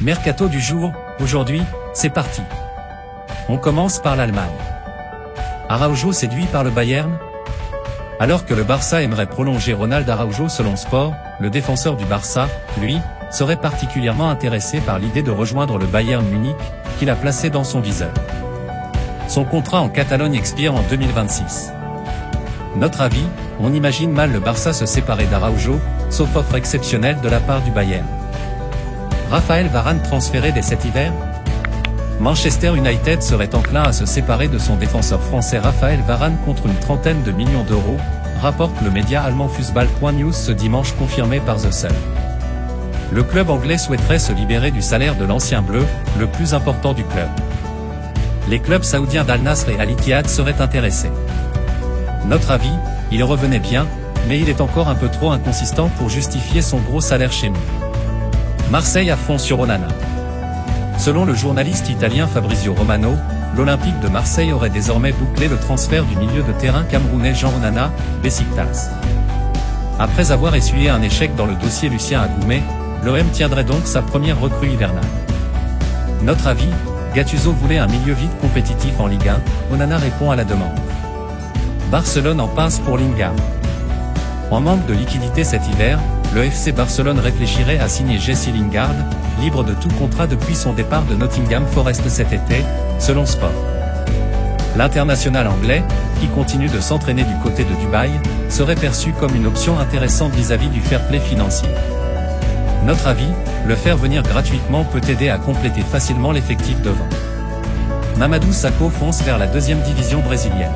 Mercato du jour, aujourd'hui, c'est parti. On commence par l'Allemagne. Araujo séduit par le Bayern? Alors que le Barça aimerait prolonger Ronald Araujo selon Sport, le défenseur du Barça, lui, serait particulièrement intéressé par l'idée de rejoindre le Bayern Munich, qu'il a placé dans son viseur. Son contrat en Catalogne expire en 2026. Notre avis, on imagine mal le Barça se séparer d'Araujo, sauf offre exceptionnelle de la part du Bayern. Raphaël Varane transféré dès cet hiver? Manchester United serait enclin à se séparer de son défenseur français Raphaël Varane contre une trentaine de millions d'euros, rapporte le média allemand Fußball.news ce dimanche confirmé par The Sun. Le club anglais souhaiterait se libérer du salaire de l'ancien bleu, le plus important du club. Les clubs saoudiens d'Al Nassr et Al Ittihad seraient intéressés. Notre avis, il revenait bien, mais il est encore un peu trop inconsistant pour justifier son gros salaire chez nous. Marseille à fond sur Onana. Selon le journaliste italien Fabrizio Romano, l'Olympique de Marseille aurait désormais bouclé le transfert du milieu de terrain camerounais Jean Onana, Besiktas. Après avoir essuyé un échec dans le dossier Lucien Agoumé, l'OM tiendrait donc sa première recrue hivernale. Notre avis, Gattuso voulait un milieu vite compétitif en Ligue 1, Onana répond à la demande. Barcelone en pince pour Lingard. En manque de liquidité cet hiver, le FC Barcelone réfléchirait à signer Jesse Lingard, libre de tout contrat depuis son départ de Nottingham Forest cet été, selon Sport. L'international anglais, qui continue de s'entraîner du côté de Dubaï, serait perçu comme une option intéressante vis-à-vis du fair play financier. Notre avis, le faire venir gratuitement peut aider à compléter facilement l'effectif devant. Mamadou Sakho fonce vers la deuxième division brésilienne.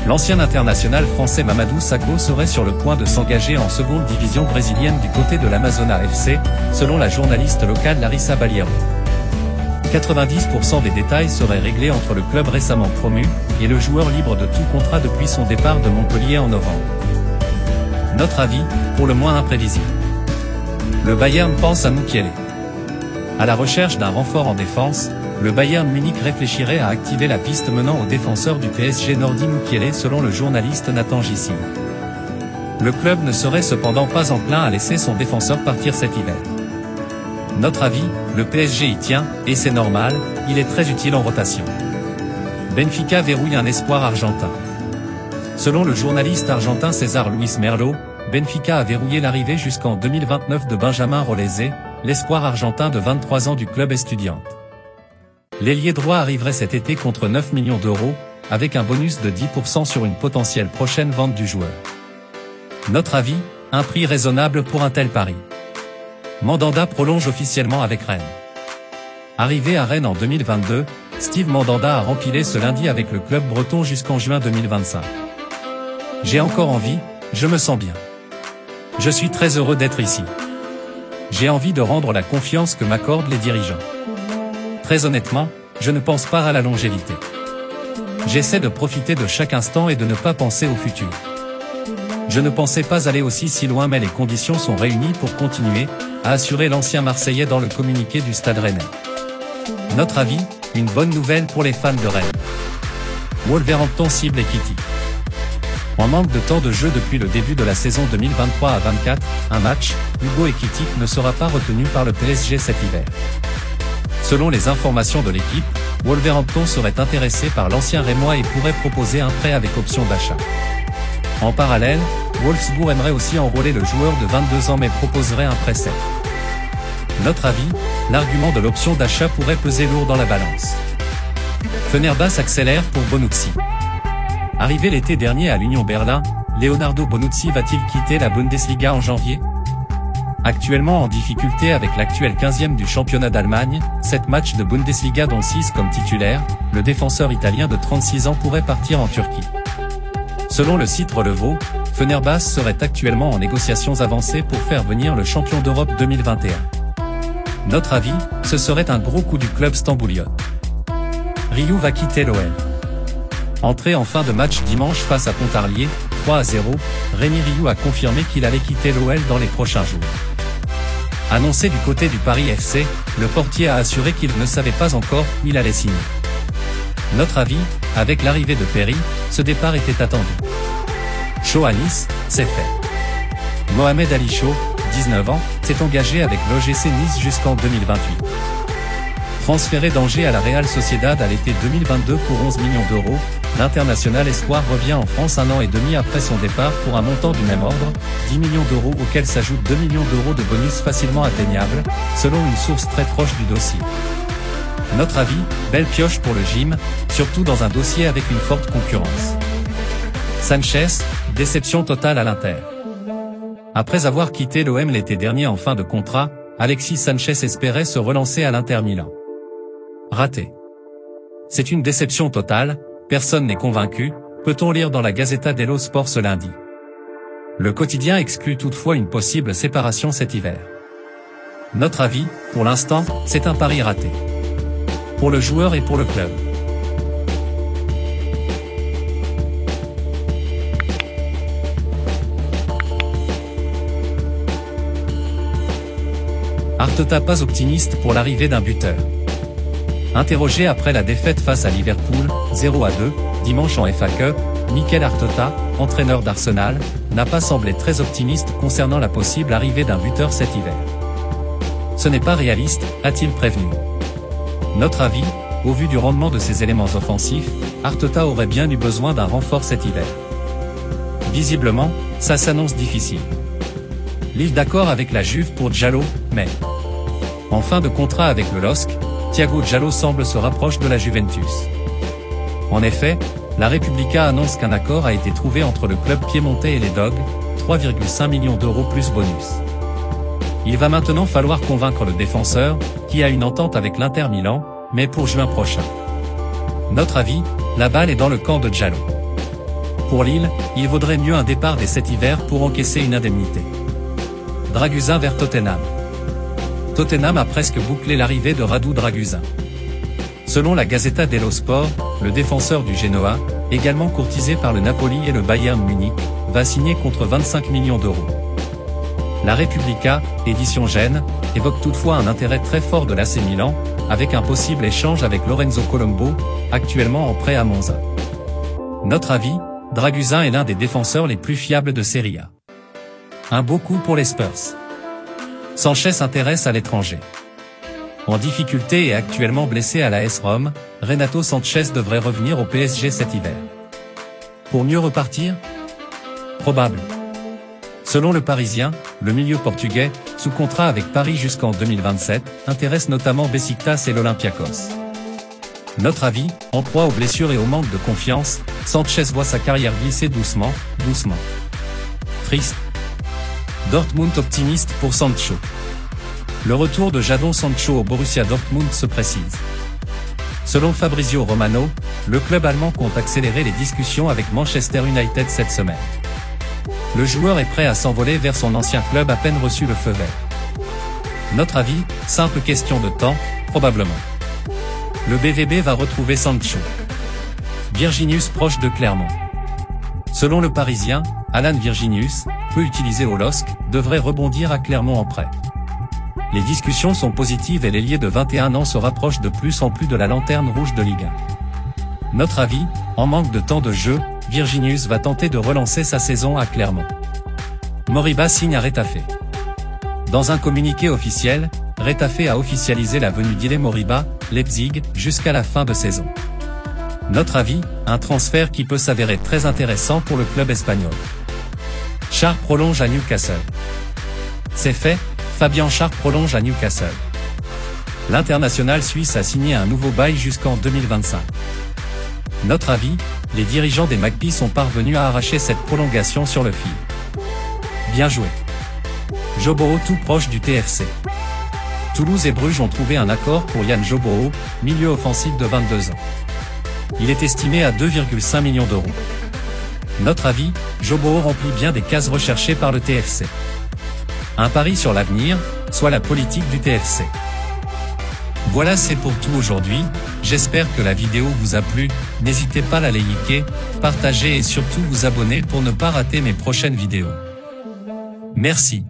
L'ancien international français Mamadou Sakho serait sur le point de s'engager en seconde division brésilienne du côté de l'Amazona FC, selon la journaliste locale Larissa Baliero. 90% des détails seraient réglés entre le club récemment promu et le joueur libre de tout contrat depuis son départ de Montpellier en novembre. Notre avis, pour le moins imprévisible. Le Bayern pense à Mukiele. À la recherche d'un renfort en défense, le Bayern Munich réfléchirait à activer la piste menant au défenseur du PSG Nordi Mukiele selon le journaliste Nathan Gissi. Le club ne serait cependant pas enclin à laisser son défenseur partir cet hiver. Notre avis, le PSG y tient, et c'est normal, il est très utile en rotation. Benfica verrouille un espoir argentin. Selon le journaliste argentin César Luis Merlo, Benfica a verrouillé l'arrivée jusqu'en 2029 de Benjamin Rolese, l'espoir argentin de 23 ans du club Estudiantes. L'ailier droit arriverait cet été contre 9 millions d'euros, avec un bonus de 10% sur une potentielle prochaine vente du joueur. Notre avis, un prix raisonnable pour un tel pari. Mandanda prolonge officiellement avec Rennes. Arrivé à Rennes en 2022, Steve Mandanda a rempilé ce lundi avec le club breton jusqu'en juin 2025. J'ai encore envie, je me sens bien. Je suis très heureux d'être ici. J'ai envie de rendre la confiance que m'accordent les dirigeants. Très honnêtement, je ne pense pas à la longévité. J'essaie de profiter de chaque instant et de ne pas penser au futur. Je ne pensais pas aller aussi si loin mais les conditions sont réunies pour continuer, a assuré l'ancien Marseillais dans le communiqué du Stade Rennais. Notre avis, une bonne nouvelle pour les fans de Rennes. Wolverhampton cible Ekitike. En manque de temps de jeu depuis le début de la saison 2023 à 24, un match, Hugo Ekitike ne sera pas retenu par le PSG cet hiver. Selon les informations de l'équipe, Wolverhampton serait intéressé par l'ancien Rémois et pourrait proposer un prêt avec option d'achat. En parallèle, Wolfsburg aimerait aussi enrôler le joueur de 22 ans mais proposerait un prêt sec. Notre avis, l'argument de l'option d'achat pourrait peser lourd dans la balance. Fenerbahçe accélère pour Bonucci. Arrivé l'été dernier à l'Union Berlin, Leonardo Bonucci va-t-il quitter la Bundesliga en janvier? Actuellement en difficulté avec l'actuel 15e du championnat d'Allemagne, 7 matchs de Bundesliga dont 6 comme titulaire, le défenseur italien de 36 ans pourrait partir en Turquie. Selon le site Relevo, Fenerbahçe serait actuellement en négociations avancées pour faire venir le champion d'Europe 2021. Notre avis, ce serait un gros coup du club stambouliote. Ryu va quitter l'OL. Entré en fin de match dimanche face à Pontarlier, 3-0, Rémi Rioux a confirmé qu'il allait quitter l'OL dans les prochains jours. Annoncé du côté du Paris FC, le portier a assuré qu'il ne savait pas encore où il allait signer. Notre avis, avec l'arrivée de Perry, ce départ était attendu. Chaud à Nice, c'est fait. Mohamed Ali Chaud, 19 ans, s'est engagé avec l'OGC Nice jusqu'en 2028. Transféré d'Angers à la Real Sociedad à l'été 2022 pour 11 millions d'euros, l'international espoir revient en France 1 an et demi après son départ pour un montant du même ordre, 10 millions d'euros auxquels s'ajoutent 2 millions d'euros de bonus facilement atteignables, selon une source très proche du dossier. Notre avis, belle pioche pour le gym, surtout dans un dossier avec une forte concurrence. Sanchez, déception totale à l'Inter. Après avoir quitté l'OM l'été dernier en fin de contrat, Alexis Sanchez espérait se relancer à l'Inter Milan. Raté. C'est une déception totale, personne n'est convaincu, peut-on lire dans la Gazzetta dello Sport ce lundi. Le quotidien exclut toutefois une possible séparation cet hiver. Notre avis, pour l'instant, c'est un pari raté. Pour le joueur et pour le club. Arteta pas optimiste pour l'arrivée d'un buteur. Interrogé après la défaite face à Liverpool, 0-2, dimanche en FA Cup, Mikel Arteta, entraîneur d'Arsenal, n'a pas semblé très optimiste concernant la possible arrivée d'un buteur cet hiver. Ce n'est pas réaliste, a-t-il prévenu. Notre avis, au vu du rendement de ses éléments offensifs, Arteta aurait bien eu besoin d'un renfort cet hiver. Visiblement, ça s'annonce difficile. Lille d'accord avec la Juve pour Diallo, mais en fin de contrat avec le LOSC, Thiago Diallo semble se rapprocher de la Juventus. En effet, la Repubblica annonce qu'un accord a été trouvé entre le club piémontais et les Dogs, 3,5 millions d'euros plus bonus. Il va maintenant falloir convaincre le défenseur, qui a une entente avec l'Inter Milan, mais pour juin prochain. Notre avis, la balle est dans le camp de Diallo. Pour Lille, il vaudrait mieux un départ dès cet hiver pour encaisser une indemnité. Dragusin vers Tottenham. Tottenham a presque bouclé l'arrivée de Radu Dragusin. Selon la Gazzetta dello Sport, le défenseur du Genoa, également courtisé par le Napoli et le Bayern Munich, va signer contre 25 millions d'euros. La Repubblica, édition Gênes, évoque toutefois un intérêt très fort de l'AC Milan, avec un possible échange avec Lorenzo Colombo, actuellement en prêt à Monza. Notre avis, Dragusin est l'un des défenseurs les plus fiables de Serie A. Un beau coup pour les Spurs. Sanchez s'intéresse à l'étranger. En difficulté et actuellement blessé à la AS Rome, Renato Sanchez devrait revenir au PSG cet hiver. Pour mieux repartir ? Probable. Selon le Parisien, le milieu portugais, sous contrat avec Paris jusqu'en 2027, intéresse notamment Besiktas et l'Olympiakos. Notre avis, en proie aux blessures et au manque de confiance, Sanchez voit sa carrière glisser doucement. Triste. Dortmund optimiste pour Sancho. Le retour de Jadon Sancho au Borussia Dortmund se précise. Selon Fabrizio Romano, le club allemand compte accélérer les discussions avec Manchester United cette semaine. Le joueur est prêt à s'envoler vers son ancien club à peine reçu le feu vert. Notre avis, simple question de temps, probablement. Le BVB va retrouver Sancho. Virginius proche de Clermont. Selon le Parisien, Alan Virginius, peu utilisé au LOSC, devrait rebondir à Clermont en prêt. Les discussions sont positives et l'ailier de 21 ans se rapproche de plus en plus de la lanterne rouge de Ligue 1. Notre avis, en manque de temps de jeu, Virginius va tenter de relancer sa saison à Clermont. Moriba signe à Retafe. Dans un communiqué officiel, Retafe a officialisé la venue d'Ile Moriba, Leipzig, jusqu'à la fin de saison. Notre avis, un transfert qui peut s'avérer très intéressant pour le club espagnol. Schär prolonge à Newcastle. C'est fait, Fabien Schär prolonge à Newcastle. L'international suisse a signé un nouveau bail jusqu'en 2025. Notre avis, les dirigeants des Magpies sont parvenus à arracher cette prolongation sur le fil. Bien joué. Joboro tout proche du TFC. Toulouse et Bruges ont trouvé un accord pour Yann Joboro, milieu offensif de 22 ans. Il est estimé à 2,5 millions d'euros. Notre avis, Joboro remplit bien des cases recherchées par le TFC. Un pari sur l'avenir, soit la politique du TFC. Voilà, c'est pour tout aujourd'hui, j'espère que la vidéo vous a plu, n'hésitez pas à la liker, partager et surtout vous abonner pour ne pas rater mes prochaines vidéos. Merci.